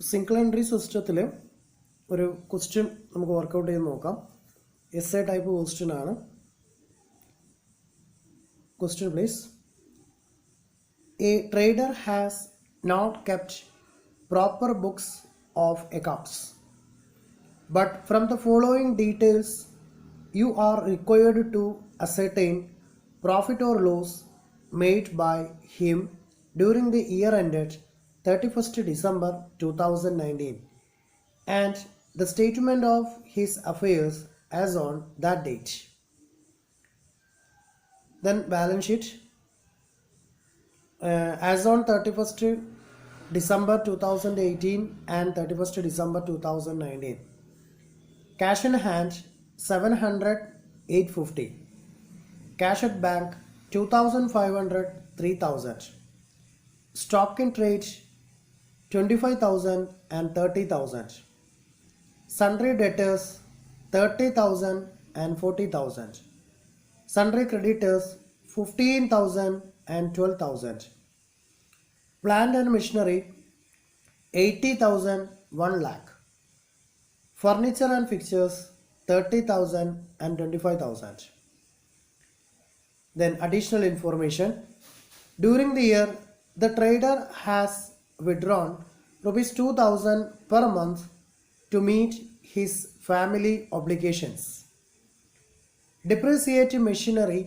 Single entry സിസ്റ്റത്തിൽ ഒരു question നമുക്ക് വർക്കൗട്ട് ചെയ്ത് നോക്കാം. എസ്എ ടൈപ്പ് ക്വസ്റ്റ്യൻ ആണ്. Question please. A trader has not kept proper books of accounts, but from the following details you are required to ascertain profit or loss made by him during the year ended 31st December 2019 and the statement of his affairs as on that date. Then balance sheet as on 31st December 2018 and 31st December 2019. Cash in hand 700, 850. Cash at bank 2,500, 3,000. Stock in trade 25,000 and 30,000. Sundry debtors 30,000 and 40,000. Sundry creditors 15,000 and 12,000. Plant and machinery 80,000, 1 lakh. Furniture and fixtures 30,000 and 25,000. Then additional information. During the year, the trader has withdrawn rupees 2,000 per month to meet his family obligations. Depreciate machinery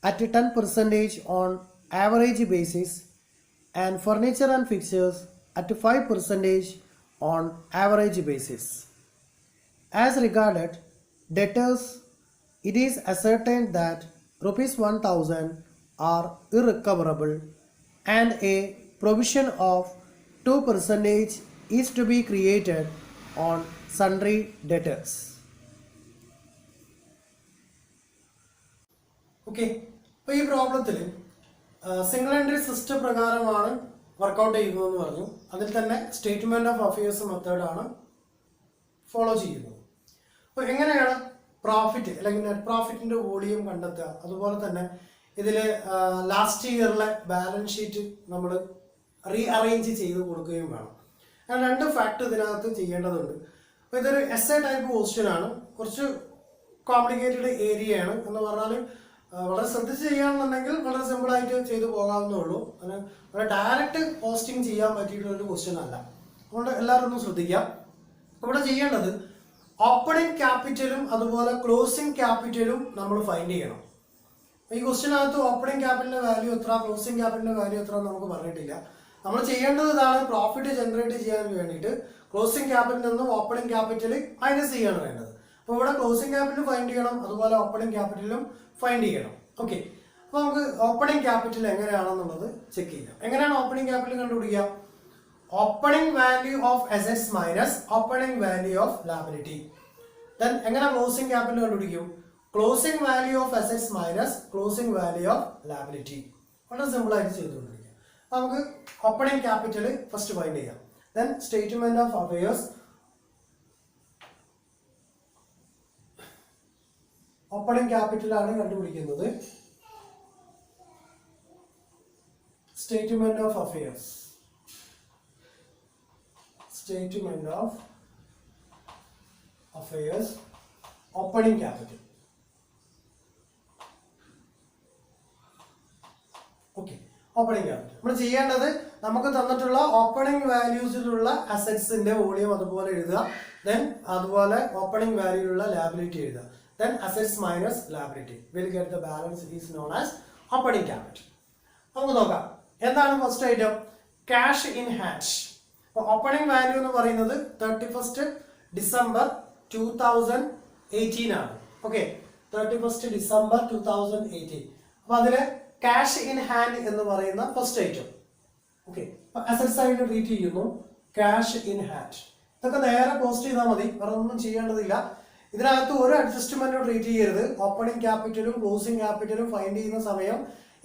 at 10% on average basis and furniture and fixtures at 5% on average basis. As regarded debtors, it is ascertained that rupees 1,000 are irrecoverable and a provision of 2% is to be created on sundry debtors. Okay, അപ്പോൾ ഈ പ്രോബ്ലത്തിൽ single entry system പ്രകാരമാണ് workout ചെയ്യുന്നതെന്ന് പറഞ്ഞു. അതിൽ തന്നെ statement of affairs മെത്തേഡാണ് follow ചെയ്യുന്നത്. അപ്പോൾ എങ്ങനെയാണ് പ്രോഫിറ്റ് അല്ലെങ്കിൽ നെറ്റ് പ്രോഫിറ്റിന്റെ വോളിയം കണ്ടെത്തുക, അതുപോലെ തന്നെ ഇതിൽ ലാസ്റ്റ് ഇയറിലെ ബാലൻസ് ഷീറ്റ് നമ്മൾ റീഅറേഞ്ച് ചെയ്ത് കൊടുക്കുകയും വേണം. അങ്ങനെ 2 ഫാക്ട് ഇതിനകത്ത് ചെയ്യേണ്ടതുണ്ട്. അപ്പോൾ ഇതൊരു എസ്എ ടൈപ്പ് ക്വസ്റ്റ്യൻ ആണ്. കുറച്ച് കോംപ്ലിക്കേറ്റഡ് ഏരിയ ആണ് എന്ന് പറഞ്ഞാൽ വളരെ ശ്രദ്ധിച്ച് ചെയ്യുകയാണെന്നുണ്ടെങ്കിൽ വളരെ സിമ്പിളായിട്ട് ചെയ്തു പോകാവുന്നേ ഉള്ളൂ. അങ്ങനെ ഡയറക്റ്റ് പോസ്റ്റിംഗ് ചെയ്യാൻ പറ്റിയിട്ടുള്ളൊരു ക്വസ്റ്റ്യൻ അല്ല. അതുകൊണ്ട് എല്ലാവരും ഒന്ന് ശ്രദ്ധിക്കാം. ഇവിടെ ചെയ്യേണ്ടത് ഓപ്പണിംഗ് ക്യാപിറ്റലും അതുപോലെ ക്ലോസിംഗ് ക്യാപിറ്റലും നമ്മൾ ഫൈൻഡ് ചെയ്യണം. ഈ ക്വസ്റ്റ്യനകത്ത് ഓപ്പണിംഗ് ക്യാപിറ്റലിന്റെ വാല്യൂ എത്ര, ക്ലോസിംഗ് ക്യാപിറ്റലിന്റെ വാല്യൂ എത്ര നമുക്ക് പറഞ്ഞിട്ടില്ല. നമ്മൾ ചെയ്യേണ്ടത് ഇതാണ്: പ്രോഫിറ്റ് ജനറേറ്റ് ചെയ്യാൻ വേണ്ടിയിട്ട് ക്ലോസിംഗ് ക്യാപിറ്റലിൽ നിന്നും ഓപ്പണിംഗ് ക്യാപിറ്റൽ മൈനസ് ചെയ്യാണ് വേണ്ടത്. അപ്പോൾ ഇവിടെ ക്ലോസിംഗ് ക്യാപിറ്റൽ ഫൈൻഡ് ചെയ്യണം, അതുപോലെ ഓപ്പണിംഗ് ക്യാപിറ്റലും ഫൈൻഡ് ചെയ്യണം. ഓക്കെ, അപ്പോൾ നമുക്ക് ഓപ്പണിംഗ് ക്യാപിറ്റൽ എങ്ങനെയാണെന്നുള്ളത് ചെക്ക് ചെയ്യാം. എങ്ങനെയാണ് ഓപ്പണിംഗ് ക്യാപിറ്റൽ കണ്ടുപിടിക്കുക? Opening value of assets minus opening value of liability. Then എങ്ങനെ ക്ലോസിംഗ് ക്യാപിറ്റൽ കണ്ടുപിടിക്കും? Closing value of assets minus closing value of liability. വളരെ സിമ്പിൾ ആയിട്ട് ചെയ്തുകൊണ്ടിരിക്കുക. നമുക്ക് ഓപ്പണിംഗ് ക്യാപിറ്റൽ ഫസ്റ്റ് ഫൈൻഡ് ചെയ്യാം. Then statement of affairs. Opening capital ആണ് കണ്ടുപിടിക്കുന്നത്. Statement of affairs. Statement of affairs opening capital. Okay, opening capital നമ്മൾ ചെയ്യേണ്ടത് നമുക്ക് തന്നിട്ടുള്ള ഓപ്പണിംഗ് വാല്യൂസിലുള്ള അസറ്റ്സിന്റെ വോളിയം അതുപോലെ എഴുതുക. ദെൻ അതുപോലെ ഓപ്പണിംഗ് വാല്യൂലുള്ള ലയബിലിറ്റി എഴുതുക. Then assets minus liability will get the balance is known as opening capital. നമുക്ക് നോക്കാം എന്താണ് first item. Cash in hand. അപ്പോൾ ഓപ്പണിംഗ് വാല്യൂ എന്ന് പറയുന്നത് 31st December 2018 ആണ്. Okay, 31st December 2018. അപ്പോൾ അതിൽ ക്യാഷ് ഇൻ ഹാൻഡ് എന്ന് പറയുന്ന ഫസ്റ്റ് ഐറ്റം. ഓക്കെ, അപ്പോൾ അസറ്റ്സ് ആയിട്ട് ട്രീറ്റ് ചെയ്യുന്നു. ക്യാഷ് ഇൻ ഹാൻഡ് ഇതൊക്കെ നേരെ പോസ്റ്റ് ചെയ്താൽ മതി, വേറെ ഒന്നും ചെയ്യേണ്ടതില്ല. ഇതിനകത്ത് ഒരു അഡ്ജസ്റ്റ്മെന്റും ട്രീറ്റ് ചെയ്യരുത്. ഓപ്പണിംഗ് ക്യാപിറ്റലും ക്ലോസിംഗ് ക്യാപിറ്റലും ഫൈൻഡ് ചെയ്യുന്ന സമയം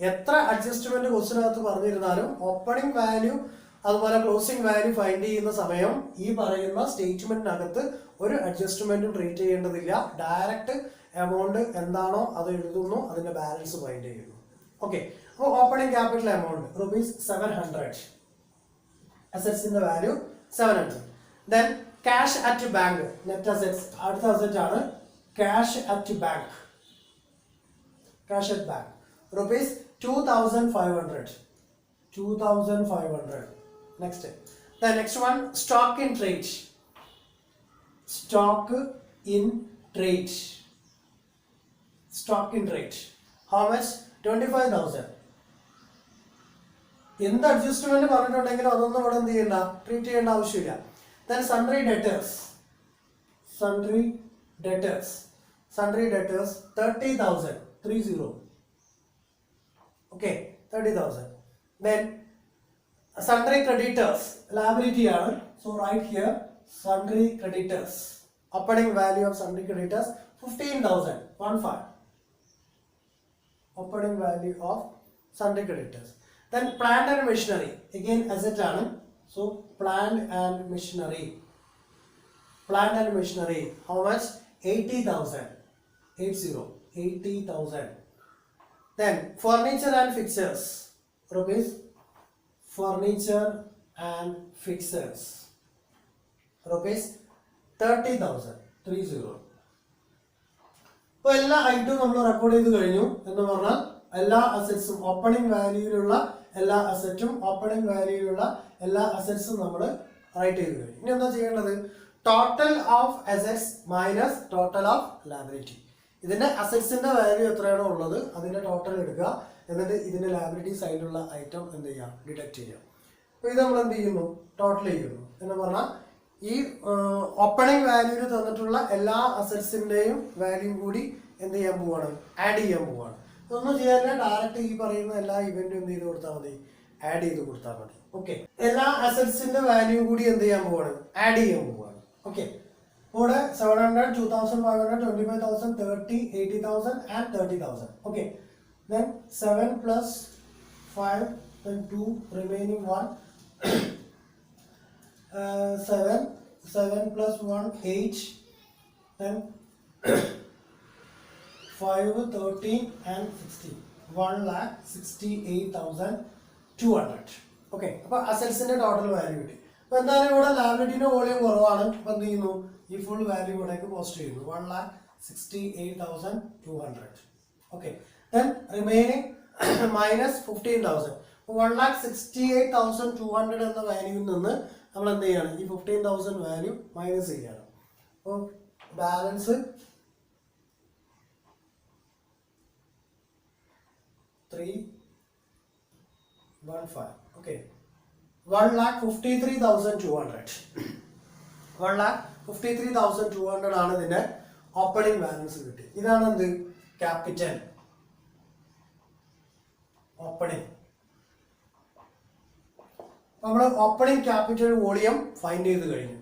എത്ര അഡ്ജസ്റ്റ്മെന്റ് ക്വസ്റ്റിനകത്ത് പറഞ്ഞിരുന്നാലും ഓപ്പണിംഗ് വാല്യൂ അതുപോലെ ക്ലോസിംഗ് വാല്യൂ ഫൈൻഡ് ചെയ്യുന്ന സമയം ഈ പറയുന്ന സ്റ്റേറ്റ്മെന്റിനകത്ത് ഒരു അഡ്ജസ്റ്റ്മെന്റും ട്രീറ്റ് ചെയ്യേണ്ടതില്ല. ഡയറക്റ്റ് എമൗണ്ട് എന്താണോ അത് എഴുതുന്നു, അതിന്റെ ബാലൻസ് ഫൈൻഡ് ചെയ്യുന്നു. ഓക്കെ, അപ്പോൾ opening capital amount rupees 700. Assets in the value 700. Then cash at bank, net assets, അടുത്ത asset ആണ് cash at bank. Cash at bank, rupees 2,500. 2,500. Next. The next one, stock in trade. Stock in trade. Stock in trade. How much? 25,000. എന്ത് adjustment പറഞ്ഞിട്ടുണ്ടെങ്കിലും അതൊന്നും ഇവിടെ എന്ത് ചെയ്യണ്ട, treat ചെയ്യേണ്ട ആവശ്യമില്ല. Then sundry debtors. Sundry debtors. Sundry debtors 30,000. 30. Okay, 30,000. Then sundry creditors, liability ആണ്. So right here sundry creditors. Opening value of sundry creditors 15,000. 15. Opening value of sundry creditors. Then plant and machinery, again asset ആണ്. So plant and machinery. Plant and machinery, how much? 80,000. 80,000. Then furniture and fixtures, rupees. Furniture and fixtures, rupees 30,000. 30. അപ്പോൾ എല്ലാ ഐറ്റവും നമ്മൾ record ചെയ്ത് കഴിഞ്ഞു എന്ന് പറഞ്ഞാൽ എല്ലാ അസറ്റ്സും ഓപ്പണിംഗ് വാല്യൂയിലുള്ള എല്ലാ അസറ്റും ഓപ്പണിംഗ് വാല്യൂയിലുള്ള എല്ലാ അസറ്റ്സും നമ്മൾ റൈറ്റ് ചെയ്ത് കഴിഞ്ഞു. ഇനി എന്താ ചെയ്യേണ്ടത്? Total of assets minus total of liability. ഇതിന്റെ അസറ്റ്സിന്റെ വാല്യൂ എത്രയാണോ ഉള്ളത് അതിന്റെ ടോട്ടൽ എടുക്കുക, എന്നിട്ട് ഇതിന്റെ ലയബിലിറ്റി സൈഡിലുള്ള ഐറ്റം എന്ത് ചെയ്യാം, ഡിഡക്ട് ചെയ്യാം. അപ്പോൾ ഇത് നമ്മൾ എന്ത് ചെയ്യുന്നു? ടോട്ടൽ ചെയ്യുന്നു എന്ന് പറഞ്ഞാൽ ഈ ഓപ്പണിംഗ് വാല്യൂവിൽ തന്നിട്ടുള്ള എല്ലാ അസറ്റ്സിന്റെയും വാല്യൂ കൂടി എന്ത് ചെയ്യാൻ പോവാണ്? ആഡ് ചെയ്യാൻ പോവാണ്. ഇതൊന്നും ചെയ്യാനില്ല, ഡയറക്റ്റ് ഈ പറയുന്ന എല്ലാ ഇവന്റും എന്ത് ചെയ്ത് കൊടുത്താൽ മതി? ആഡ് ചെയ്ത് കൊടുത്താൽ മതി. ഓക്കെ, എല്ലാ അസറ്റ്സിന്റെ വാല്യൂ കൂടി എന്ത് ചെയ്യാൻ പോവാണ്? ആഡ് ചെയ്യാൻ പോവാണ്. ഓക്കെ, ഇവിടെ 700, 2,500, 25,000, 30, 80,000 and 30,000. Okay, then 7 plus 5, then 2, remaining 1. 7 plus 1, 8, then 5, 13 and 16. 1,68,200. Okay, അപ്പോൾ അസറ്റ്സിന്റെ ടോട്ടൽ വാല്യൂ കിട്ടി. അപ്പോൾ എന്തായാലും ഇവിടെ ലയബിലിറ്റിന്റെ വോളിയം കുറവാണ്. അപ്പോൾ എന്ത് ചെയ്യുന്നു? ഈ ഫുൾ വാല്യൂ ഇവിടേക്ക് പോസ്റ്റ് ചെയ്യുന്നു. 1,68,200. Okay, then remaining minus 15,000. 1,68,200 എന്ന വാല്യൂവിൽ നിന്ന് നമ്മൾ എന്ത് ചെയ്യണം? ഈ 15,000 വാല്യൂ മൈനസ് ചെയ്യണം. അപ്പോൾ ബാലൻസ് 315. ഓക്കെ, 1,53,200. 1,53,200 ആണ് ഇതിന്റെ ഓപ്പണിംഗ് ബാലൻസ് കിട്ടി. ഇതാണ് എന്ത്? Capital opening. നമ്മൾ ഓപ്പണിംഗ് ക്യാപിറ്റൽ വോളിയം ഫൈൻഡ് ചെയ്ത് കഴിഞ്ഞു.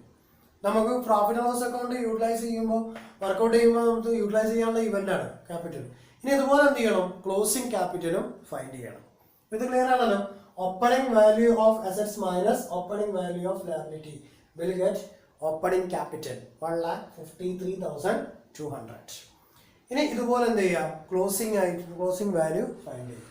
നമുക്ക് profit and loss account utilise ചെയ്യുമ്പോൾ, വർക്കൗട്ട് ചെയ്യുമ്പോൾ നമുക്ക് യൂട്ടിലൈസ് ചെയ്യാനുള്ള ഇവന്റ് ആണ് ക്യാപിറ്റൽ. ഇനി ഇതുപോലെ എന്ത് ചെയ്യണം? ക്ലോസിംഗ് ക്യാപിറ്റലും ഫൈൻഡ് ചെയ്യണം. ഇത് ക്ലിയർ ആണല്ലോ? Opening value of assets minus opening value of liability will get opening capital 1,53,200. ഇനി ഇതുപോലെ എന്ത് ചെയ്യാം? ക്ലോസിംഗ് വാല്യൂ ഫൈൻഡ് ചെയ്യും.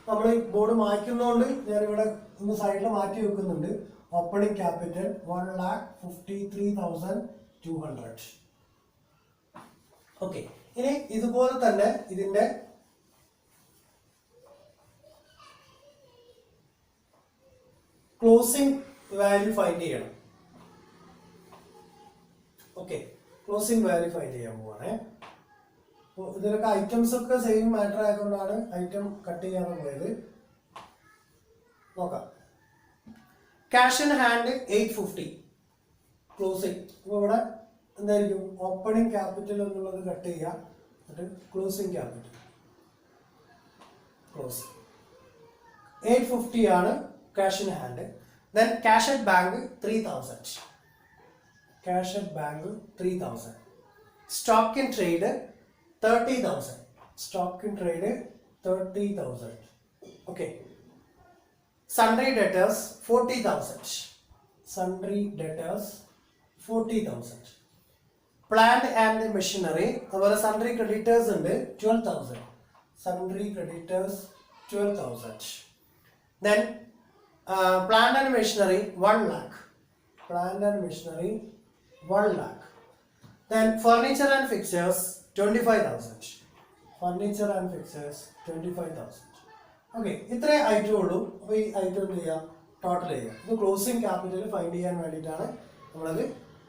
നമ്മൾ ഈ ബോർഡ് മായ്ക്കുന്നതുകൊണ്ട് ഞാനിവിടെ ഒന്ന് സൈഡിൽ മാറ്റി വെക്കുന്നുണ്ട്. Opening capital 1,53,200. ഓക്കെ, ഇനി ഇതുപോലെ തന്നെ ഇതിന്റെ ക്ലോസിംഗ് വാല്യൂ ഫൈൻഡ് ചെയ്യണം. ഓക്കെ, ക്ലോസിംഗ് വാല്യൂ ഫൈൻഡ് ചെയ്യാൻ പോവാണേ. അപ്പോൾ ഇതിലൊക്കെ ഐറ്റംസ് ഒക്കെ സെയിം മാറ്റർ ആയതുകൊണ്ടാണ് ഐറ്റം കട്ട് ചെയ്യാൻ പോയത്. നോക്കാം. Cash in hand 850 closing. അപ്പോൾ ഇവിടെ എന്തായിരിക്കും? ഓപ്പണിംഗ് ക്യാപിറ്റൽ എന്നുള്ളത് കട്ട് ചെയ്യുക, എന്നിട്ട് ക്ലോസിംഗ് ക്യാപിറ്റൽ ക്ലോസിംഗ് 850 ആണ് cash in hand. Then cash at bank 3,000. Cash at bank 3,000. Stock in trade 30,000. Stock in trade 30,000. Okay. Sundry debtors 40,000. Sundry debtors 40,000. Plant and machinery. Our sundry creditors ഉണ്ട് 12,000. Sundry creditors 12,000. Then plant and machinery 1 lakh. plant and machinery 1 lakh. Then furniture and fixtures 25,000. Furniture and fixtures 25,000. Okay, ഇത്രേ item ഉള്ളൂ. അപ്പോൾ ഈ item എന്ത് ചെയ്യുക, total ചെയ്യുക. ഇത് closing capital find ചെയ്യാൻ വേണ്ടിയിട്ടാണ് നമ്മളത്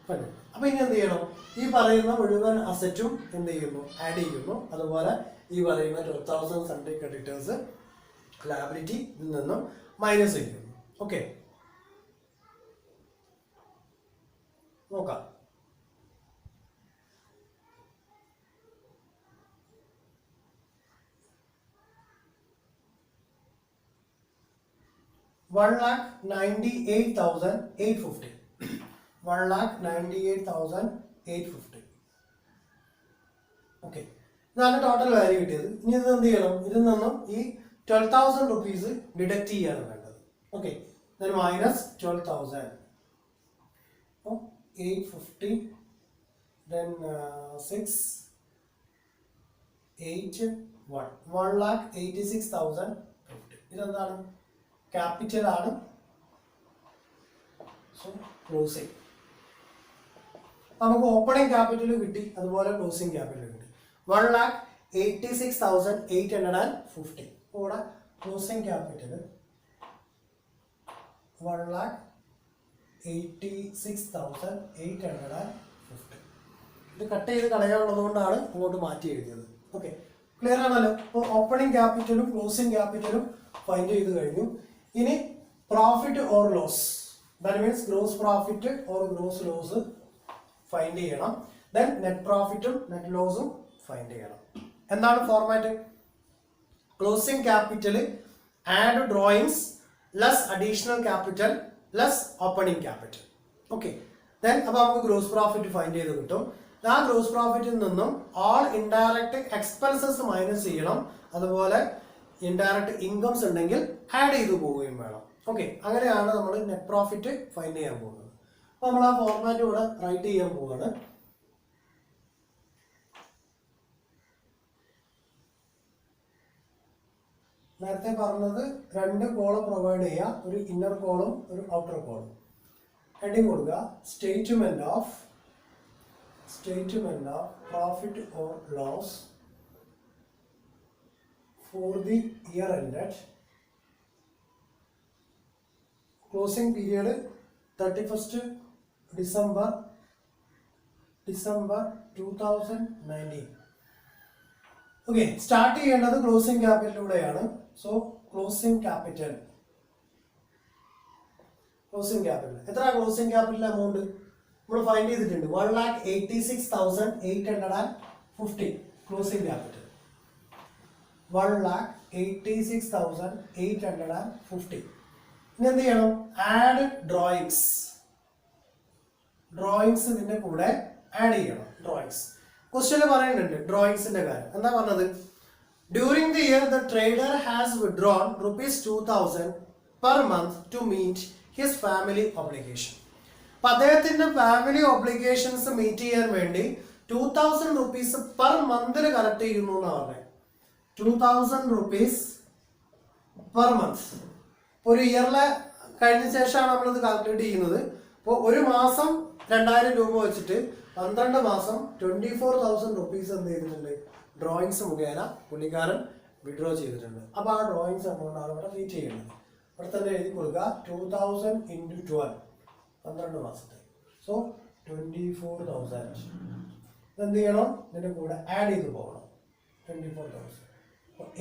ഫൈൻഡ്. അപ്പോൾ ഇനി എന്ത് ചെയ്യണം, ഈ പറയുന്ന മുഴുവൻ അസറ്റും എന്ത് ചെയ്യുന്നു, ആഡ് ചെയ്യുന്നു. അതുപോലെ ഈ പറയുന്ന 12,000 സൺഡേ ക്രെഡിറ്റേഴ്സ് ലയബിലിറ്റി ഇതിൽ നിന്നും മൈനസ് ചെയ്യുന്നു. ഓക്കെ, നോക്കാം. $1,98,850. 1,98,850. ഓക്കെ, ഇതാണ് ടോട്ടൽ വാല്യൂ കിട്ടിയത്. ഇനി ഇത് എന്ത് ചെയ്യണം, ഇതിൽ നിന്നും ഈ 12,000 റുപ്പീസ് ഡിഡക്ട് ചെയ്യാണ് വേണ്ടത്. Okay, minus 12,000. 850, then 6, 8, 1. 1,86,050. ഇതെന്താണ്, ക്യാപിറ്റൽ ആണ്. സോ ക്ലോസിംഗ് നമുക്ക് ഓപ്പണിംഗ് ക്യാപിറ്റൽ കിട്ടി, അതുപോലെ ക്ലോസിംഗ് ക്യാപിറ്റൽ കിട്ടി. 1,86,850. ഇവിടെ ക്ലോസിംഗ് ക്യാപിറ്റൽ 1,86,850. ഇത് കട്ട് ചെയ്ത് കളയാനുള്ളത് കൊണ്ടാണ് അങ്ങോട്ട് മാറ്റി എഴുതിയത്. ഓക്കെ, ക്ലിയർ ആണല്ലോ. അപ്പോൾ ഓപ്പണിംഗ് ക്യാപിറ്റലും ക്ലോസിംഗ് ക്യാപിറ്റലും ഫൈൻഡ് ചെയ്ത് കഴിഞ്ഞു. ഇനി profit or loss, that means gross profit or gross loss find ചെയ്യണം. ദെൻ നെറ്റ് പ്രോഫിറ്റും നെറ്റ് ലോസും ഫൈൻഡ് ചെയ്യണം. എന്താണ് format? Closing capital add drawings less additional capital less opening capital. Okay, then അപ്പോൾ നമുക്ക് ഗ്രോസ് പ്രോഫിറ്റ് ഫൈൻഡ് ചെയ്ത് കിട്ടും. ആ ഗ്രോസ് പ്രോഫിറ്റിൽ നിന്നും ഓൾ ഇൻഡയറക്റ്റ് എക്സ്പെൻസസ് മൈനസ് ചെയ്യണം. അതുപോലെ ഇൻഡയറക്റ്റ് ഇൻകംസ് ഉണ്ടെങ്കിൽ ആഡ് ചെയ്തു പോവുകയും വേണം. ഓക്കെ, അങ്ങനെയാണ് നമ്മൾ നെറ്റ് പ്രോഫിറ്റ് ഫൈൻഡ് ചെയ്യാൻ പോകുന്നത്. അപ്പോൾ നമ്മൾ ആ ഫോർമാറ്റ് ഇവിടെ റൈറ്റ് ചെയ്യാൻ പോവുകയാണ്. നേരത്തെ പറഞ്ഞത് 2 കോളം പ്രൊവൈഡ് ചെയ്യുക, ഒരു ഇന്നർ കോളം ഒരു ഔട്ടർ കോളം. ഹെഡിങ് കൊടുക്കുക, statement of profit or loss for the year ended, closing period 31st December 2019. Okay, start ചെയ്യേണ്ടത് ക്ലോസിംഗ് ക്യാപിറ്റലിലൂടെയാണ്. സോ ക്ലോസിംഗ് ക്യാപിറ്റൽ എത്ര ക്ലോസിംഗ് ക്യാപിറ്റൽ എമൗണ്ട് നമ്മൾ ഫൈൻഡ് ചെയ്തിട്ടുണ്ട്. 1,86,850 ക്ലോസിംഗ് ക്യാപിറ്റൽ. 1,86,850. ഇനി എന്ത് ചെയ്യണം, ആഡ് ഡ്രോയിങ്സ് ഇതിന്റെ കൂടെ ആഡ് ചെയ്യണം. ഡ്രോയിങ്സ് ക്വസ്റ്റ്യൻ പറയുന്നുണ്ട് ഡ്രോയിങ്സിന്റെ കാര്യം. എന്താ പറഞ്ഞത്? During the year the trader has withdrawn ₹2,000 per month to meet his family obligation. അപ്പൊ അദ്ദേഹത്തിന്റെ ഫാമിലി ഒബ്ലിഗേഷൻസ് മീറ്റ് ചെയ്യാൻ വേണ്ടി 2,000 rupees പെർ മന്തിൽ കളക്ട് ചെയ്യുന്നു എന്നാണ് പറഞ്ഞത്. 2,000 rupees പെർ മന്ത്. ഒരു ഇയറിലെ കഴിഞ്ഞ ശേഷമാണ് നമ്മളിത് കാൽക്കുലേറ്റ് ചെയ്യുന്നത്. അപ്പോൾ ഒരു മാസം 2,000 രൂപ വെച്ചിട്ട് 12 മാസം 24,000 rupees എന്ത് ചെയ്തിട്ടുണ്ട്, ഡ്രോയിങ്സ് മുഖേന പുള്ളിക്കാരൻ വിഡ്രോ ചെയ്തിട്ടുണ്ട്. അപ്പോൾ ആ ഡ്രോയിങ്സ് എമൗണ്ടാണ് ഇവിടെ ഫീറ്റ് ചെയ്യുന്നത്. ഇവിടെ തന്നെ എഴുതി കൊടുക്കുക 2,000 × 12, 12 മാസത്തെ. സോ 24,000 എന്ത് ചെയ്യണം, ഇതിൻ്റെ കൂടെ ആഡ് ചെയ്ത് പോകണം. 24,000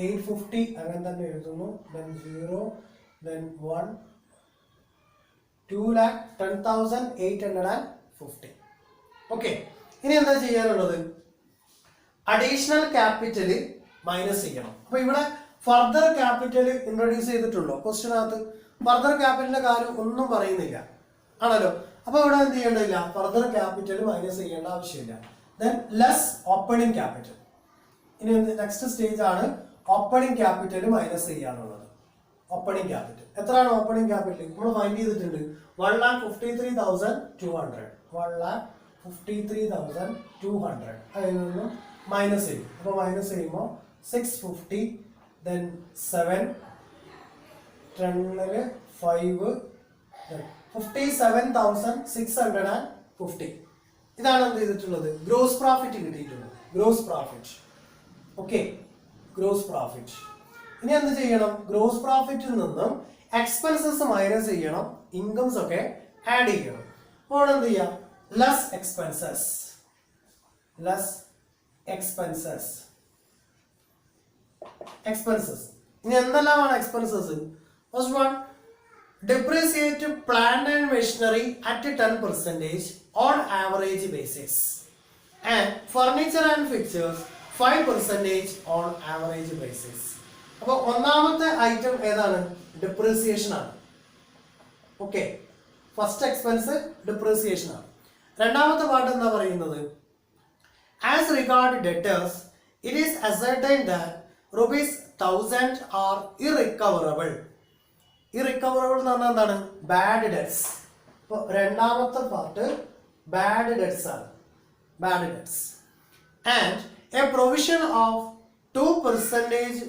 850 അങ്ങനെ തന്നെ എഴുതുന്നു. then 0, then 1, 2,10,850. ഓക്കെ, ഇനി എന്താ ചെയ്യാനുള്ളത്? അഡീഷണൽ ക്യാപിറ്റൽ മൈനസ് ചെയ്യണം. അപ്പൊ ഇവിടെ ഫർദർ ക്യാപിറ്റൽ ഇൻട്രൊഡ്യൂസ് ചെയ്തിട്ടുണ്ടോ ക്വസ്റ്റ്യനകത്ത്? ഫർദർ ക്യാപിറ്റലിന്റെ കാര്യം ഒന്നും പറയുന്നില്ല ആണല്ലോ. അപ്പൊ ഇവിടെ എന്ത് ചെയ്യേണ്ടതില്ല, ഫർദർ ക്യാപിറ്റൽ മൈനസ് ചെയ്യേണ്ട ആവശ്യമില്ല. then less opening capital. ഇനി നെക്സ്റ്റ് സ്റ്റേജ് ആണ് ഓപ്പണിംഗ് ക്യാപിറ്റൽ മൈനസ് ചെയ്യാനുള്ളത്. ഓപ്പണിംഗ് ക്യാപിറ്റൽ എത്രയാണ്? ഓപ്പണിംഗ് ക്യാപിറ്റൽ നമ്മൾ ഫൈൻഡ് ചെയ്തിട്ടുണ്ട് 1,53,200. 1,53,200 അതിൽ നിന്നും മൈനസ് ചെയ്യും. അപ്പോൾ മൈനസ് ചെയ്യുമ്പോൾ 650, then 7, 10, 5, 57,650. ഇതാണ് എന്ത് ചെയ്തിട്ടുള്ളത്, ഗ്രോസ് പ്രോഫിറ്റ് കിട്ടിയിട്ടുള്ളത്. Gross profit. Okay, gross profit. ഇനി എന്ത് ചെയ്യണം, ഗ്രോസ് പ്രോഫിറ്റിൽ നിന്നും എക്സ്പെൻസസ് മൈനസ് ചെയ്യണം, ഇൻകംസ് ഒക്കെ ആഡ് ചെയ്യണം. അപ്പോൾ എന്ത് ചെയ്യാം, ലെസ് എക്സ്പെൻസസ്. ഇനി എന്തെല്ലാമാണ് expenses? First one, depreciate plant and machinery at 10% on average basis, and furniture and fixtures 5% on average basis. അപ്പോൾ ഒന്നാമത്തെ ഐറ്റം ഏതാണ്, ഡിപ്രീസിയേഷൻ ആണ്. ഓക്കെ, ഫസ്റ്റ് എക്സ്പെൻസ് ഡിപ്രീസിയേഷൻ ആണ്. രണ്ടാമത്തെ പാർട്ട് എന്താ പറയുന്നത്, as regard debtors it is ascertained that ₹1000 are irrecoverable. Irrecoverable എന്ന് പറഞ്ഞാൽ എന്താണ്, ബാഡ് ഡെറ്റ്സ്. അപ്പോൾ രണ്ടാമത്തെ പാർട്ട് ബാഡ് ഡെറ്റ്സ് ആണ്, bad debts. And a provision of 2%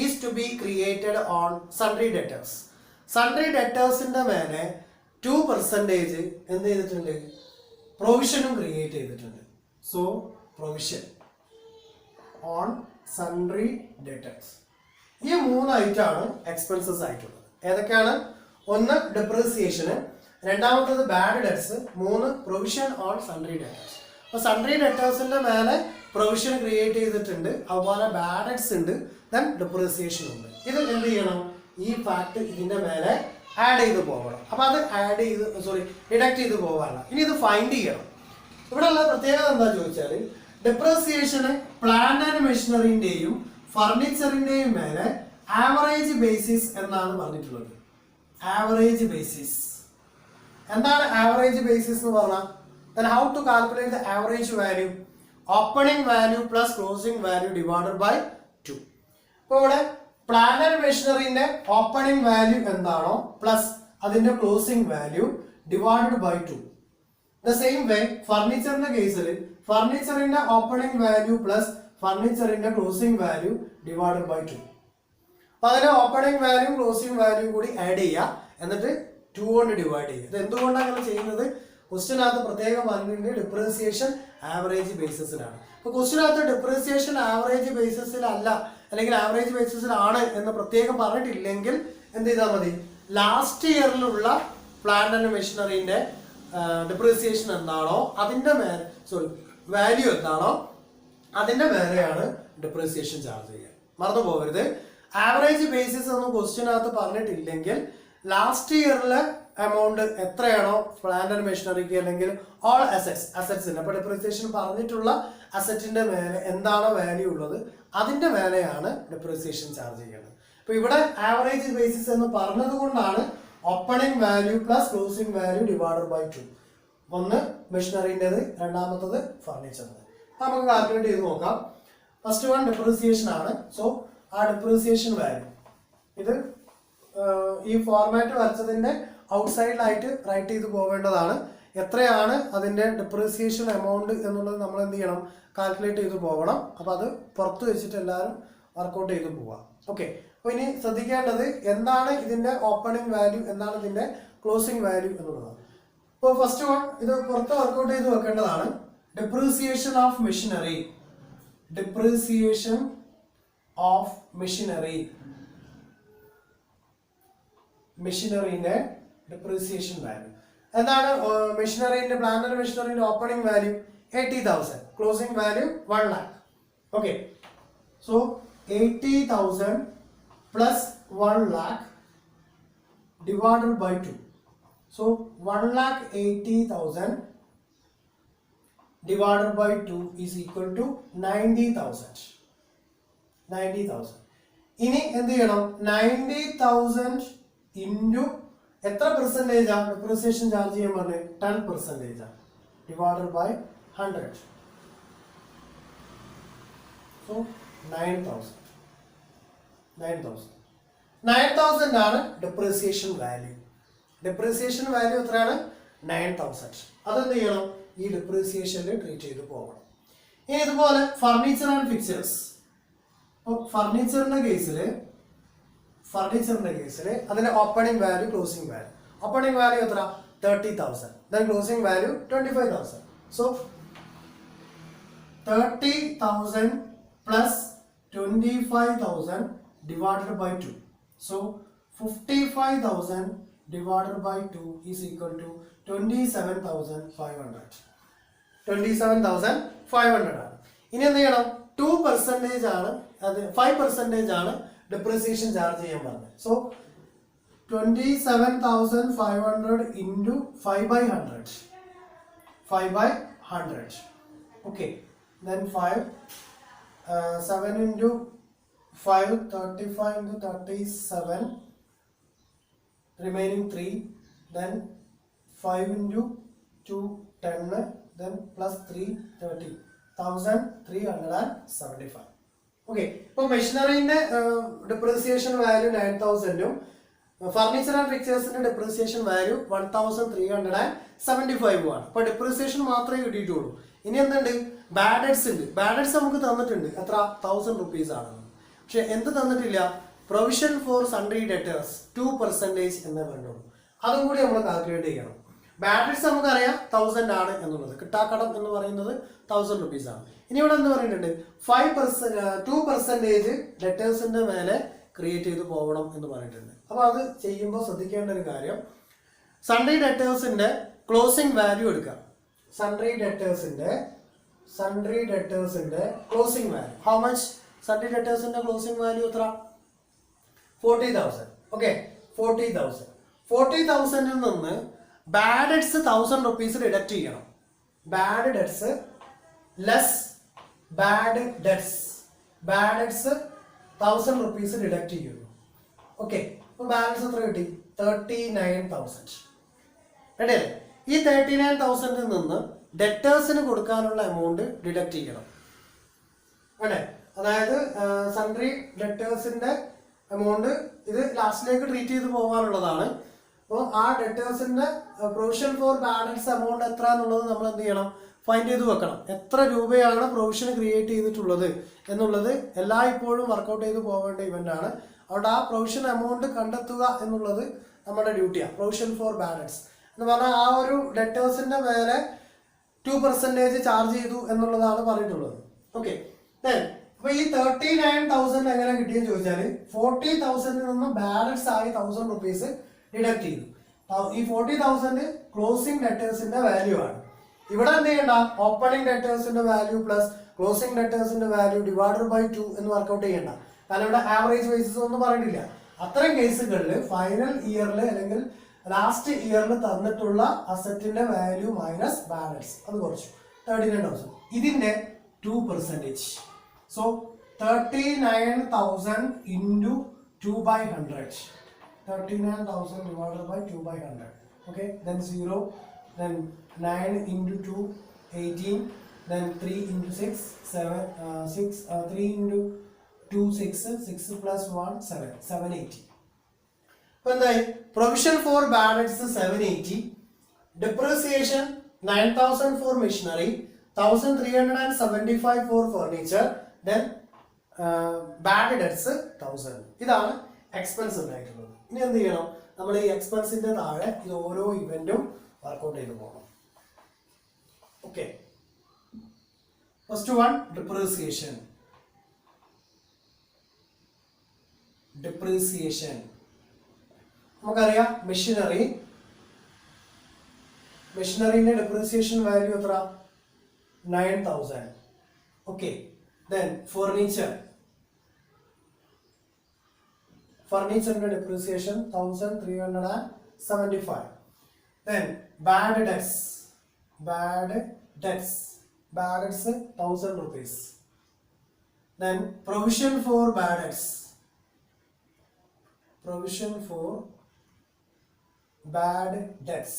is to be created on sundry debtors. Sundry ഡെറ്റേഴ്സിന്റെ മേലെ 2% എന്ത് ചെയ്തിട്ടുണ്ട്, പ്രൊവിഷനും ക്രിയേറ്റ് ചെയ്തിട്ടുണ്ട്. So provision on sundry debtors. ഈ 3 ഐറ്റമാണ് എക്സ്പെൻസസ് ആയിട്ടുള്ളത്. ഏതൊക്കെയാണ്? ഒന്ന് ഡിപ്രീസിയേഷന്, രണ്ടാമത്തത് bad debts, 3 provision on sundry debtors. അപ്പോൾ സൺട്രി ഡെറ്റേഴ്സിന്റെ മേലെ പ്രൊവിഷൻ ക്രിയേറ്റ് ചെയ്തിട്ടുണ്ട്, അതുപോലെ ബാഡ് ഡെറ്റ്സ് ഉണ്ട്, ദെൻ ഡിപ്രീസിയേഷൻ ഉണ്ട്. ഇത് എന്ത് ചെയ്യണം, ഈ ഫാക്ട് ഇതിന്റെ മേലെ ആഡ് ചെയ്ത് പോകണം. അപ്പോൾ അത് ഡിഡക്ട് ചെയ്ത് പോകാനുള്ള. ഇനി ഇത് ഫൈൻഡ് ചെയ്യണം. ഇവിടെ ഉള്ള പ്രത്യേകത എന്താ ചോദിച്ചാൽ, ഡിപ്രീസിയേഷന് പ്ലാന്റ് ആൻഡ് മെഷീനറിന്റെയും ഫർണിച്ചറിന്റെയും മേലെ ആവറേജ് ബേസിസ് എന്നാണ് പറഞ്ഞിട്ടുള്ളത്. ആവറേജ് ബേസിസ് എന്താണ്? ആവറേജ് ബേസിസ് എന്ന് പറഞ്ഞാൽ then how to calculate the average value? Opening value plus closing value divided by 2. അപ്പോൾ ഇവിടെ പ്ലാന്റ് ആൻഡ് മെഷീനറിന്റെ ഓപ്പണിംഗ് വാല്യൂ എന്താണോ പ്ലസ് അതിന്റെ closing value divided by 2. The same way ഫർണിച്ചറിന്റെ കേസിൽ ഫർണിച്ചറിന്റെ ഓപ്പണിംഗ് വാല്യൂ പ്ലസ് ഫർണിച്ചറിന്റെ ക്ലോസിംഗ് വാല്യൂ ഡിവൈഡഡ് ബൈ 2. അപ്പൊ അതിന്റെ ഓപ്പണിംഗ് വാല്യൂ ക്ലോസിംഗ് വാല്യൂ കൂടി ആഡ് ചെയ്യുക, എന്നിട്ട് 2 കൊണ്ട് ഡിവൈഡ് ചെയ്യുക. ഇത് എന്തുകൊണ്ടാണ് അങ്ങനെ ചെയ്യുന്നത്? ക്വസ്റ്റിനകത്ത് പ്രത്യേകം പറഞ്ഞിട്ടുണ്ട് ഡിപ്രീസിയേഷൻ ആവറേജ് ബേസിസിലാണ്. അപ്പൊ ക്വസ്റ്റിനകത്ത് ഡിപ്രീസിയേഷൻ ആവറേജ് ബേസിസിലല്ല അല്ലെങ്കിൽ ആവറേജ് ബേസിസിലാണ് എന്ന് പ്രത്യേകം പറഞ്ഞിട്ടില്ലെങ്കിൽ എന്ത് ചെയ്താൽ മതി, ലാസ്റ്റ് ഇയറിലുള്ള പ്ലാന്റ് ആൻഡ് മെഷീനറിന്റെ ഡിപ്രീസിയേഷൻ എന്താണോ അതിന്റെ മേലെ വാല്യൂ എന്താണോ അതിന്റെ മേലെയാണ് ഡിപ്രീസിയേഷൻ ചാർജ് ചെയ്യുക. മറന്നു പോകരുത്. ആവറേജ് ബേസിസ് ഒന്നും ക്വസ്റ്റ്യനകത്ത് പറഞ്ഞിട്ടില്ലെങ്കിൽ ലാസ്റ്റ് ഇയറിലെ എമൗണ്ട് എത്രയാണോ പ്ലാന്റ് ആൻഡ് മെഷീനറിക്ക് അല്ലെങ്കിൽ ഓൾ അസറ്റ്സിന് അപ്പോൾ ഡിപ്രീസിയേഷൻ പറഞ്ഞിട്ടുള്ള അസറ്റിന്റെ മേലെ എന്താണോ വാല്യൂ ഉള്ളത് അതിന്റെ മേലെയാണ് ഡിപ്രീസിയേഷൻ ചാർജ് ചെയ്യുന്നത്. അപ്പൊ ഇവിടെ ആവറേജ് ബേസിസ് എന്ന് പറഞ്ഞത് കൊണ്ടാണ് opening value plus closing value divided by 2. ഒന്ന് മെഷീനറിൻ്റെത്, രണ്ടാമത്തത് ഫർണിച്ചറിന്റെ. നമുക്ക് കാൽക്കുലേറ്റ് ചെയ്ത് നോക്കാം. ഫസ്റ്റ് വൺ ഡിപ്രീസിയേഷൻ ആണ്. സോ ആ ഡിപ്രീസിയേഷൻ വാല്യൂ ഇത് ഈ ഫോർമാറ്റ് വരച്ചതിന്റെ ഔട്ട്സൈഡിലായിട്ട് റൈറ്റ് ചെയ്ത് പോകേണ്ടതാണ്. എത്രയാണ് അതിന്റെ ഡിപ്രീസിയേഷൻ എമൗണ്ട് എന്നുള്ളത് നമ്മൾ എന്ത് ചെയ്യണം, കാൽക്കുലേറ്റ് ചെയ്ത് പോകണം. അപ്പൊ അത് പുറത്ത് വെച്ചിട്ട് എല്ലാവരും വർക്കൗട്ട് ചെയ്ത് പോവാം. ഓക്കെ, അപ്പൊ ഇനി ശ്രദ്ധിക്കേണ്ടത് എന്താണ് ഇതിന്റെ ഓപ്പണിംഗ് വാല്യൂ, എന്താണ് ഇതിന്റെ ക്ലോസിംഗ് വാല്യൂ എന്നുള്ളതാണ്. ഇപ്പോൾ ഫസ്റ്റ് വൺ ഇത് പുറത്ത് വർക്കൗട്ട് ചെയ്ത് വെക്കേണ്ടതാണ്. Depreciation of machinery, depreciation of machinery, മെഷീനറിന്റെ ഡിപ്രീസിയേഷൻ വാല്യൂ എന്താണ്? മെഷീനറിന്റെ പ്ലാന്റ് ആൻഡ് മെഷീനറിന്റെ opening value 80,000, closing value 1 lakh. Okay, so 80,000 plus 1 lakh divided by 2. So 1,80,000 divided by 2 is equal to 90,000. 90,000. ഇനി എന്ത് ചെയ്യണം? 90,000 ഇൻറ്റു എത്ര പെർസെൻറ്റേജ് ആണ് ഡിപ്രീസിയേഷൻ ചാർജ് ചെയ്യാൻ പറഞ്ഞത്? 10% ആണ്. Divided by 100. സോ 9,000. 9,000 ആണ് ഡിപ്രീസിയേഷൻ വാല്യൂ. ഡിപ്രീസിയേഷൻ വാല്യൂ എത്രയാണ്? 9,000. അതെന്ത് ചെയ്യണം? ഈ ഡിപ്രീസിയേഷനിൽ ട്രീറ്റ് ചെയ്ത് പോകണം. ഇനി ഇതുപോലെ ഫർണിച്ചർ ആൻഡ് ഫിക്ചേഴ്സ്. ഫർണിച്ചറിന്റെ കേസിൽ അതിന്റെ opening value closing value. Opening value എത്ര 30,000. Then closing value 25,000. So 30,000 plus 25,000 divided by 2. So 55,000 divided by 2 is equal to 27,500. 27,500 ആണ്. ഇനി എന്ത് ചെയ്യണം? 2% ആണ്, അത് 5% ആണ് depreciation ചാർജ് ചെയ്യാൻ പറഞ്ഞത്. So 27,500 into 5 by 100. 5 by 100. Okay. Then 5. 7 into 5, 35 into 37. Remaining 3. Then 5 into 2, 10. Then plus 3, 30. 1,375. Okay. So machinery in depreciation value 9,000. Furniture and fixtures depreciation value 1,375 ആണ്. അപ്പോൾ ഡിപ്രീസിയേഷൻ മാത്രമേ കിട്ടിയിട്ടുള്ളൂ. ഇനി എന്തുണ്ട്? ബാഡ് ഡെറ്റ്സ് ഉണ്ട്. ബാഡ് ഡെറ്റ്സ് നമുക്ക് തന്നിട്ടുണ്ട് എത്ര? 1,000 rupees ആണ്. പക്ഷെ എന്ത് തന്നിട്ടില്ല? പ്രൊവിഷൻ ഫോർ സൺട്രി ഡെറ്റേഴ്സ് 2% എന്നേ പറഞ്ഞുള്ളൂ. അതും കൂടി നമ്മൾ കാൽക്കുലേറ്റ് ചെയ്യണം. ബാഡ് ഡെറ്റ്സ് നമുക്കറിയാം 1,000 ആണ് എന്നുള്ളത്. കിട്ടാക്കടം എന്ന് പറയുന്നത് 1,000 rupees ആണ്. ഇനി ഇവിടെ എന്ത് പറഞ്ഞിട്ടുണ്ട്? 2% ഡെറ്റേഴ്സിന്റെ മേലെ ക്രിയേറ്റ് ചെയ്ത് പോകണം എന്ന് പറഞ്ഞിട്ടുണ്ട്. അപ്പോൾ അത് ചെയ്യുമ്പോൾ ശ്രദ്ധിക്കേണ്ട ഒരു കാര്യം, സൺട്രി ഡെറ്റേഴ്സിന്റെ ക്ലോസിംഗ് വാല്യൂ എടുക്കാം. സൺട്രി ഡെറ്റേഴ്സിന്റെ closing value how much? Sundry ഡെറ്റേഴ്സിന്റെ ക്ലോസിംഗ് വാല്യൂ എത്ര? 40,000. ഓക്കെ, 40,000. 40,000ൽ നിന്ന് ബാഡ് ഡെറ്റ്സ് 1,000 rupees ഡിഡക്ട് ചെയ്യണം. Bad debts less bad debts 1,000 rupees deduct ചെയ്യുന്നു. ഓക്കെ, അപ്പോൾ ബാലൻസ് എത്ര കിട്ടി? 39,000. റെഡി അല്ലേ? ഈ 39,000ൽ നിന്ന് ഡെറ്റേഴ്സിന് കൊടുക്കാനുള്ള എമൗണ്ട് ഡിഡക്ട് ചെയ്യണം. അല്ലേ? അതായത് സൺട്രി ഡെറ്റേഴ്സിന്റെ എമൗണ്ട് ഇത് ലാസ്റ്റിലേക്ക് ട്രീറ്റ് ചെയ്ത് പോകാനുള്ളതാണ്. അപ്പോൾ ആ ഡെറ്റേഴ്സിന്റെ പ്രൊവിഷൻ ഫോർ ബാലൻസ് എമൗണ്ട് എത്ര എന്നുള്ളത് നമ്മൾ എന്ത് ചെയ്യണം? ഫൈൻഡ് ചെയ്ത് വെക്കണം. എത്ര രൂപയാണ് പ്രൊവിഷൻ ക്രിയേറ്റ് ചെയ്തിട്ടുള്ളത് എന്നുള്ളത് എല്ലായ്പ്പോഴും വർക്കൗട്ട് ചെയ്ത് പോകേണ്ട ഇവന്റ് ആണ്. അവിടെ ആ പ്രൊവിഷൻ എമൗണ്ട് കണ്ടെത്തുക എന്നുള്ളത് നമ്മുടെ ഡ്യൂട്ടിയാണ്. പ്രൊവിഷൻ ഫോർ ബാലൻസ് എന്ന് പറഞ്ഞാൽ ആ ഒരു ഡെറ്റേഴ്സിന്റെ മേലെ 2% ചാർജ് ചെയ്തു എന്നുള്ളതാണ് പറഞ്ഞിട്ടുള്ളത്. ഓക്കെ, അപ്പൊ ഈ 39,000 എങ്ങനെ കിട്ടിയെന്ന് ചോദിച്ചാൽ 40,000ൽ നിന്ന് ബാലൻസ് ആയി 1,000 rupees ഡിഡക്ട് ചെയ്തു. ഈ 40,000 ക്ലോസിംഗ് ഡെറ്റേഴ്സിന്റെ വാല്യൂ ആണ്. ഇവിടെ എന്ത് ചെയ്യണ്ട? ഓപ്പണിംഗ് ഡെറ്റേഴ്സിന്റെ വാല്യൂ പ്ലസ് ക്ലോസിംഗ് ഡെറ്റേഴ്സിന്റെ വാല്യൂ ഡിവൈഡഡ് ബൈ 2 എന്ന് വർക്കൗട്ട് ചെയ്യണ്ട. കാരണം ഇവിടെ ആവറേജ് ബേസിസ് ഒന്നും പറഞ്ഞിട്ടില്ല. അത്തരം കേസുകളിൽ ഫൈനൽ ഇയറിൽ അല്ലെങ്കിൽ ലാസ്റ്റ് ഇയറിൽ തന്നിട്ടുള്ള അസറ്റിന്റെ വാല്യൂ മൈനസ് ബാലൻസ് അത് കുറച്ചു 39,000. ഇതിന്റെ 2%. So 39,000 into 2 by 100. 39,000 divided by 2 by 100. Okay, then 0. Then 9 into 2, 18. Then 3 into 6, 7, 3 into 2, 6 plus 1, 7, 780. അപ്പോൾ എന്തായി? Provision for balance 780, depreciation 9,000 for machinery, 1,375 for furniture, then bad debts 1,000. ഇതാണ് എക്സ്പെൻസ് ഉണ്ടായിട്ടുള്ളത്. ഇനി എന്ത് ചെയ്യണം? നമ്മൾ ഈ എക്സ്പെൻസിന്റെ താഴെ ഇത് ഓരോ ഇവന്റും വർക്കൗട്ട് ചെയ്ത് പോകണം. Okay, first one depreciation. നമുക്കറിയാം മെഷീനറിന്റെ ഡിപ്രീസിയേഷൻ വാല്യൂ എത്ര? 9,000. ഓക്കെ, ദെൻ ഫർണിച്ചറിന്റെ depreciation 1,375. Then bad debts 1,000 rupees. Then provision for bad debts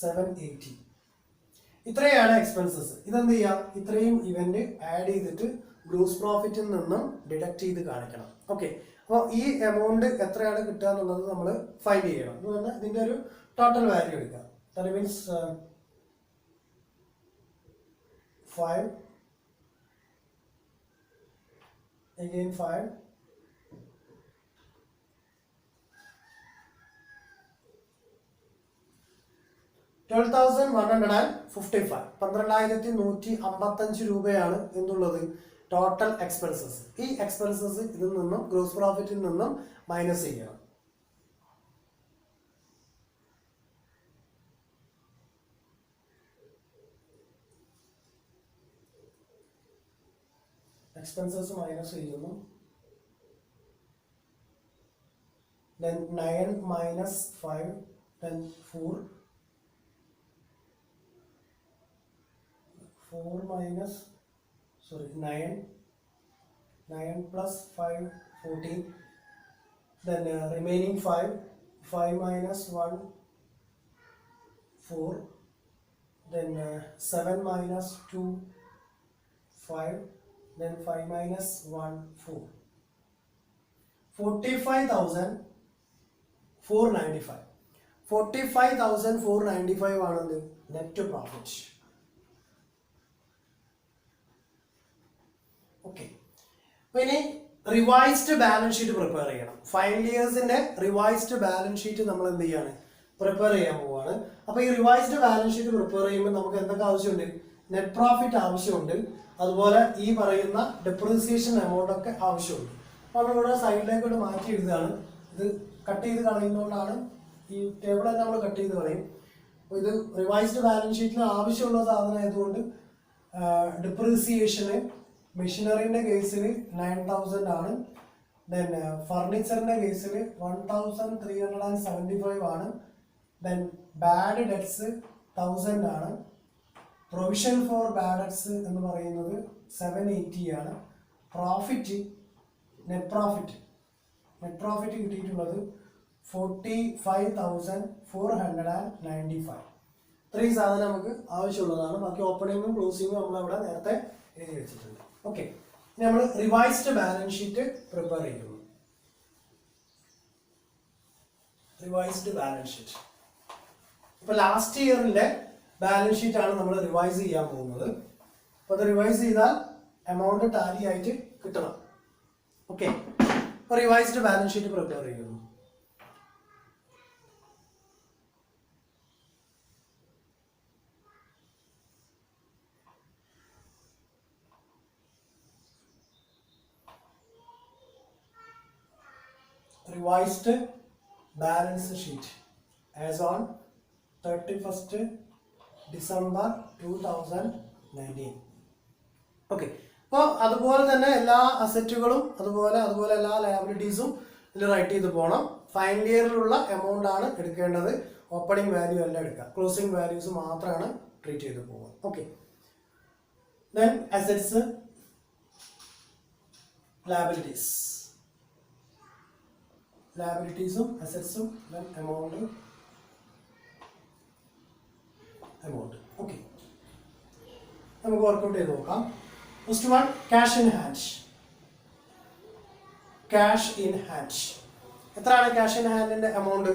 780. ഇത്രയാണ് എക്സ്പെൻസസ്. ഇതെന്ത് ചെയ്യാം? ഇത്രയും ഇവന്റ് ആഡ് ചെയ്തിട്ട് ഗ്രോസ് പ്രോഫിറ്റിൽ നിന്നും ഡിഡക്ട് ചെയ്ത് കാണിക്കണം. ഓക്കെ, അപ്പോൾ ഈ എമൗണ്ട് എത്രയാണ് കിട്ടുക എന്നുള്ളത് നമ്മൾ ഫൈൻഡ് ചെയ്യണം. എന്ന് പറഞ്ഞാൽ ഇതിന്റെ ഒരു ടോട്ടൽ വാല്യൂ എടുക്കാം. ദാറ്റ് മീൻസ് 5 again 5 12,155 12,155 രൂപയാണ് എന്നുള്ളത് ടോട്ടൽ എക്സ്പെൻസസ്. ഈ എക്സ്പെൻസസ് ഇതിൽ നിന്നും ഗ്രോസ് പ്രോഫിറ്റിൽ നിന്നും മൈനസ് ചെയ്യണം. എക്സ്പെൻസസ് മൈനസ് ചെയ്യുന്നു. Then 9 minus 5, then 4 minus 9 plus 5 14, then remaining 5 minus 1 4, then 7 minus 2 5, then 5 minus 1 4, 45,495 ആണ് നെറ്റ് പ്രോഫിറ്റ്. ഓക്കെ, അപ്പൊ ഇനി റിവൈസ്ഡ് ബാലൻസ് ഷീറ്റ് പ്രിപ്പയർ ചെയ്യണം. ഫൈനൽ ഇയേഴ്സിന്റെ റിവൈസ്ഡ് ബാലൻസ് ഷീറ്റ് നമ്മൾ എന്ത് ചെയ്യാണ്, പ്രിപ്പയർ ചെയ്യാൻ പോവാണ്. അപ്പൊ ഈ റിവൈസ്ഡ് ബാലൻസ് ഷീറ്റ് പ്രിപ്പയർ ചെയ്യുമ്പോൾ നമുക്ക് എന്തൊക്കെ ആവശ്യമുണ്ട്? നെറ്റ് പ്രോഫിറ്റ് ആവശ്യമുണ്ട്, അതുപോലെ ഈ പറയുന്ന ഡെപ്രീസിയേഷൻ എമൗണ്ട് ഒക്കെ ആവശ്യമുണ്ട്. അപ്പൊ നമ്മളിവിടെ സൈഡിലേക്ക് മാറ്റി എഴുതുകയാണ്. ഇത് കട്ട് ചെയ്ത് കളയുന്നതുകൊണ്ടാണ് ഈ ടേബിൾ തന്നെ നമ്മൾ കട്ട് ചെയ്ത് കളയും. അപ്പോൾ ഇത് റിവൈസ്ഡ് ബാലൻസ് ഷീറ്റിൽ ആവശ്യമുള്ള സാധനം ആയതുകൊണ്ട് ഡിപ്രീസിയേഷന് മെഷീനറിന്റെ കേസിൽ 9,000 ആണ്. ദെൻ ഫർണിച്ചറിന്റെ കേസിൽ 1,375 ആണ്. ദെൻ ബാഡ് ഡെറ്റ്സ് 1,000 ആണ്. പ്രൊവിഷൻ ഫോർ ബാഡ് ഡെറ്റ്സ് എന്ന് പറയുന്നത് 780 ആണ്. പ്രോഫിറ്റ് നെറ്റ് പ്രോഫിറ്റ് കിട്ടിയിട്ടുള്ളത് 45,495. ഇത്രയും സാധനം നമുക്ക് ആവശ്യമുള്ളതാണ്. ബാക്കി ഓപ്പണിങ്ങും ക്ലോസിങ്ങും നമ്മളവിടെ നേരത്തെ എഴുതി വെച്ചിട്ടുണ്ട്. ഓക്കെ, ഇനി നമ്മൾ റിവൈസ്ഡ് ബാലൻസ് ഷീറ്റ് പ്രിപ്പയർ ചെയ്യുന്നു. റിവൈസ്ഡ് ബാലൻസ് ഷീറ്റ് ഇപ്പൊ ലാസ്റ്റ് ഇയറിന്റെ ബാലൻസ് ഷീറ്റ് ആണ് നമ്മൾ റിവൈസ് ചെയ്യാൻ പോകുന്നത്. അപ്പൊ അത് റിവൈസ് ചെയ്താൽ എമൗണ്ട് ടാലി ആയിട്ട് കിട്ടണം. ഓക്കെ, അപ്പൊ റിവൈസ്ഡ് ബാലൻസ് ഷീറ്റ് പ്രിപ്പയർ ചെയ്യുന്നു. Revised balance sheet as on 31st December 2019. Okay, അപ്പോൾ അതുപോലെ തന്നെ എല്ലാ അസറ്റുകളും അതുപോലെ എല്ലാ ലയബിലിറ്റീസും ഇതിൽ റൈറ്റ് ചെയ്ത് പോകണം. ഫൈനൽ ഇയറിലുള്ള എമൗണ്ട് ആണ് എടുക്കേണ്ടത്. ഓപ്പണിംഗ് വാല്യൂ അല്ല എടുക്കുക, ക്ലോസിംഗ് വാല്യൂസ് മാത്രമാണ് ട്രീറ്റ് ചെയ്ത് പോകുക. ഓക്കെ, ദെൻ അസറ്റ്സ്, ലയബിലിറ്റീസും അസറ്റ്സും ദെൻ എമൗണ്ട്. ഓക്കെ, നമുക്ക് വർക്കൗട്ട് ചെയ്ത് നോക്കാം. First one, cash in hand. എത്രയാണ് ക്യാഷ് ഇൻ ഹാൻഡിന്റെ എമൗണ്ട്?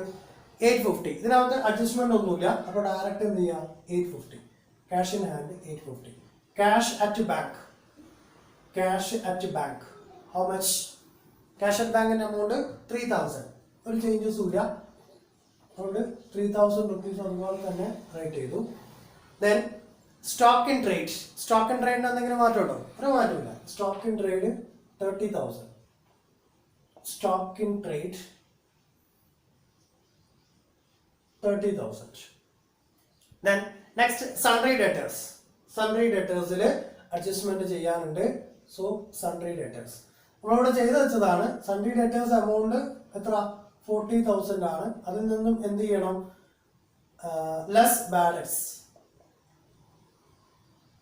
850. ഇതിനകത്ത് അഡ്ജസ്റ്റ്മെന്റ് ഒന്നുമില്ല. അപ്പോൾ ഡയറക്റ്റ് എന്ത് ചെയ്യാം? 850. Cash in hand 850. Cash at bank how much? Cash at ബാങ്കിന്റെ എമൗണ്ട് 3,000. ഒരു ചേഞ്ചസും ഇല്ല. അതുകൊണ്ട് 3,000 റുപ്പീസ് അതുപോലെ തന്നെ റൈറ്റ് ചെയ്തു. ദെൻ സ്റ്റോക്ക് ഇൻ ട്രേഡിന് എന്തെങ്കിലും മാറ്റമുണ്ടോ? ഒരു മാറ്റമില്ല. Stock in trade 30,000. Stock in trade 30,000. Then next sundry ഡെറ്റേഴ്സിൽ അഡ്ജസ്റ്റ്മെന്റ് ചെയ്യാനുണ്ട്. സോ സൺട്രി ഡെറ്റേഴ്സ് നമ്മളിവിടെ ചെയ്ത് വെച്ചതാണ്. സൺട്രി ഡെറ്റേഴ്സ് എമൗണ്ട് എത്ര? 40,000 ആണ്. അതിൽ നിന്നും എന്ത് ചെയ്യണം? ലെസ്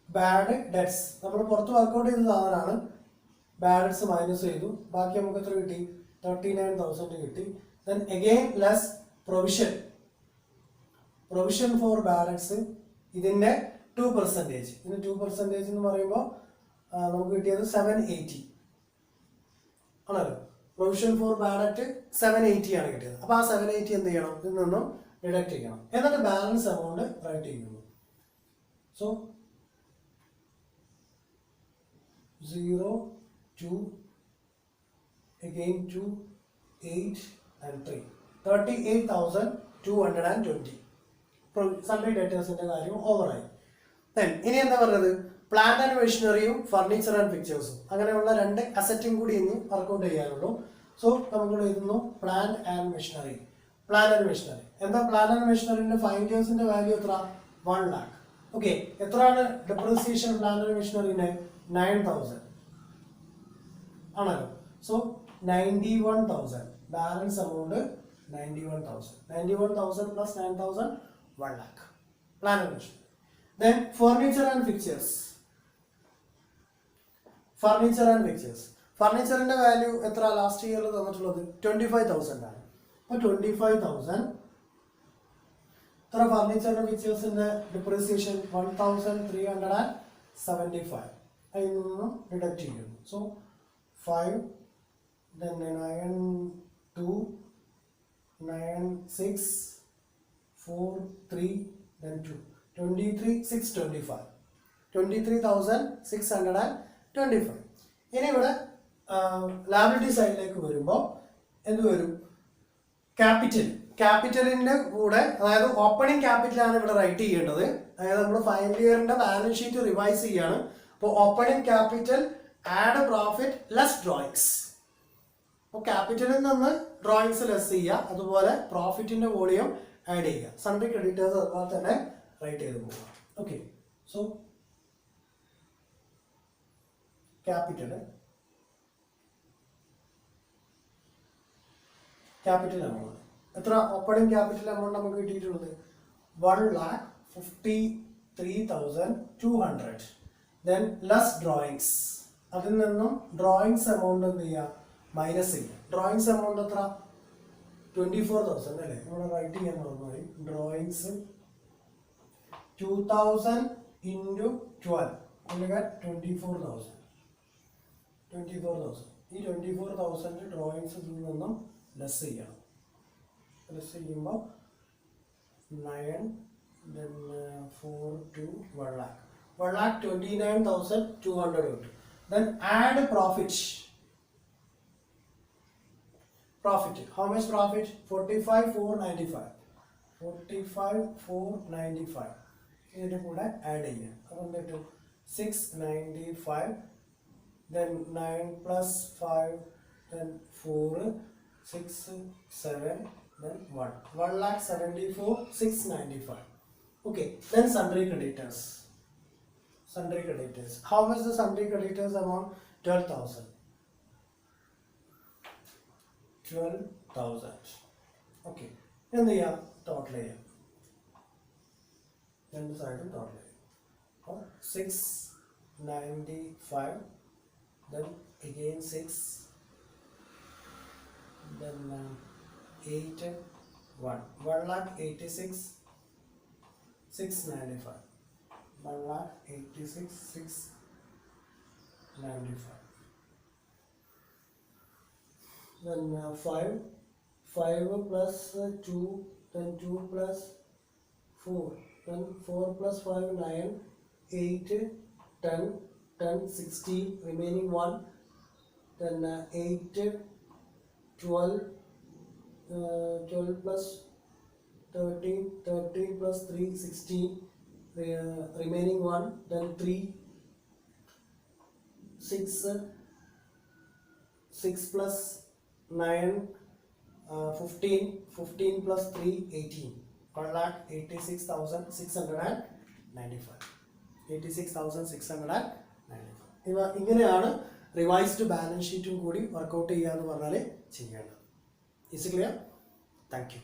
ബാഡ് ഡെറ്റ്സ് നമ്മൾ പുറത്ത് വർക്കൗട്ട് ചെയ്ത സാധനമാണ്. ബാഡ് ഡെറ്റ്സ് മൈനസ് ചെയ്തു. ബാക്കി നമുക്ക് എത്ര കിട്ടി? 39,000 കിട്ടി. Then again less provision for bad debts. ഇതിന്റെ 2%. ഇതിന് 2% എന്ന് പറയുമ്പോൾ നമുക്ക് കിട്ടിയത് 780 ആണല്ലോ. പ്രൊവിഷൻ ഫോർ ബാഡ് ഡെറ്റ് 780 ആണ് കിട്ടിയത്. അപ്പൊ ആ 780 എന്ത് ചെയ്യണം? ഇതിൽ നിന്നും ഡിഡക്ട് ചെയ്യണം. എന്നിട്ട് ബാലൻസ് എമൗണ്ട് റൈറ്റ് ചെയ്യുന്നു. So 0, 2, again 2, 8 and 3. 38,220. സൺഡേ ഡേറ്റേഴ്സിന്റെ കാര്യം ഓവറായി. ഇനി എന്താ പറഞ്ഞത്, പ്ലാന്റ് ആൻഡ് മെഷീനറിയും ഫർണിച്ചർ ആൻഡ് പിക്ചേഴ്സും, അങ്ങനെയുള്ള രണ്ട് അസറ്റും കൂടി ഇനി വർക്കൗട്ട് ചെയ്യാനുള്ളൂ. സോ നമുക്ക് എഴുതുന്നു plant and machinery. Plant and machinery എന്താ? പ്ലാന്റ് ആൻഡ് മെഷീനറിന്റെ 5 ഇയേഴ്സിന്റെ വാല്യൂ എത്ര? 1 lakh. ഓക്കെ, എത്രയാണ് ഡെപ്രിസിയേഷൻ പ്ലാന്റ് ആൻഡ് മെഷീനറിന്? 9,000 ആണല്ലോ. So 91,000, balance amount 91,000 plus 9,000, 1 lakh. Plant and machinery. Then furniture and fixtures. ഫർണിച്ചറിന്റെ വാല്യൂ എത്ര ലാസ്റ്റ് ഇയറിൽ തന്നിട്ടുള്ളത്? 25,000 ആണ്. അപ്പോൾ 25,000 ഇത്ര ഫർണിച്ചറിന്റെ ഫിക്ചേഴ്സിന്റെ ഡിപ്രീസിയേഷൻ 1,375 അതിൽ നിന്നും ഡിഡക്ട് ചെയ്യുന്നു. So 5 then 9 2 9 6 4 3 then 2 23,625 23,625. ഇനി ഇവിടെ ലാബിലിറ്റി സൈഡിലേക്ക് വരുമ്പോൾ എന്ത് വരും? ക്യാപിറ്റലിന്റെ കൂടെ, അതായത് ഓപ്പണിംഗ് ക്യാപിറ്റലാണ് ഇവിടെ റൈറ്റ് ചെയ്യേണ്ടത്. അതായത് നമ്മൾ ഫൈനൽ ഇയറിന്റെ ബാലൻസ് ഷീറ്റ് റിവൈസ് ചെയ്യാണ്. അപ്പോൾ opening capital add profit less drawings. അപ്പോൾ ക്യാപിറ്റലിൽ നിന്ന് ഡ്രോയിങ്സ് ലെസ് ചെയ്യുക, അതുപോലെ പ്രോഫിറ്റിന്റെ വോളിയം ആഡ് ചെയ്യുക. സൺഡേ ക്രെഡിറ്റേഴ്സ് അതുപോലെ തന്നെ റൈറ്റ് ചെയ്ത് പോവുക. ഓക്കെ, സോ ക്യാപിറ്റൽ എമൗണ്ട് എത്ര? ഓപ്പണിംഗ് ക്യാപിറ്റൽ എമൗണ്ട് നമുക്ക് കിട്ടിയിട്ടുള്ളത് 1,53,200. ദെൻ ലെസ് ഡ്രോയിങ്സ്, അതിൽ നിന്നും ഡ്രോയിങ്സ് എമൗണ്ട് എന്ത് ചെയ്യുക? മൈനസ് ചെയ്യുക. ഡ്രോയിങ്സ് എമൗണ്ട് എത്ര? 24,000 അല്ലേ? നമ്മൾ റൈറ്റ് ചെയ്യാൻ മറന്നുപോയി. ഡ്രോയിങ്സ് 2,000 into 12 അല്ലെങ്കിൽ 24,000. ഈ 24,000 ഡ്രോയിങ്സിൽ നിന്നും ലെസ് ചെയ്യണം. ലെസ് ചെയ്യുമ്പോൾ 9 then 4 to 1 lakh. 1,29,200 കിട്ടും. Then add profit. How much profit? 45,495. 45,495. ഇതിന്റെ കൂടെ ആഡ് ചെയ്യാം. അപ്പോൾ എന്ത്? 695 then 9 plus 5 then 4 6 7 then 1,74,695. Okay, then sundry creditors. How much the sundry creditors amount? 12,000. Okay, എന്ത് ചെയ്യാം? ടോട്ടൽ ചെയ്യാം. രണ്ട് സൈഡും ടോട്ടൽ ചെയ്യും. അപ്പോൾ 695 then again 6 then 8 1 1,86,695. 1,86,695. Then 5 plus 2 then 2 plus 4 then 4 plus 5 9 8 10 10 16 remaining 1 then 8 12 12 plus 13 13 plus 3 16 remaining 1 then 3 6 plus 9 15 15 plus 3 18. 1,86,695. 86,695. ഇങ്ങനെയാണ് revised balance ഷീറ്റും കൂടി വർക്കൗട്ട് ചെയ്യുക എന്ന് പറഞ്ഞാൽ ചെയ്യേണ്ടത്. Is clear? Thank you.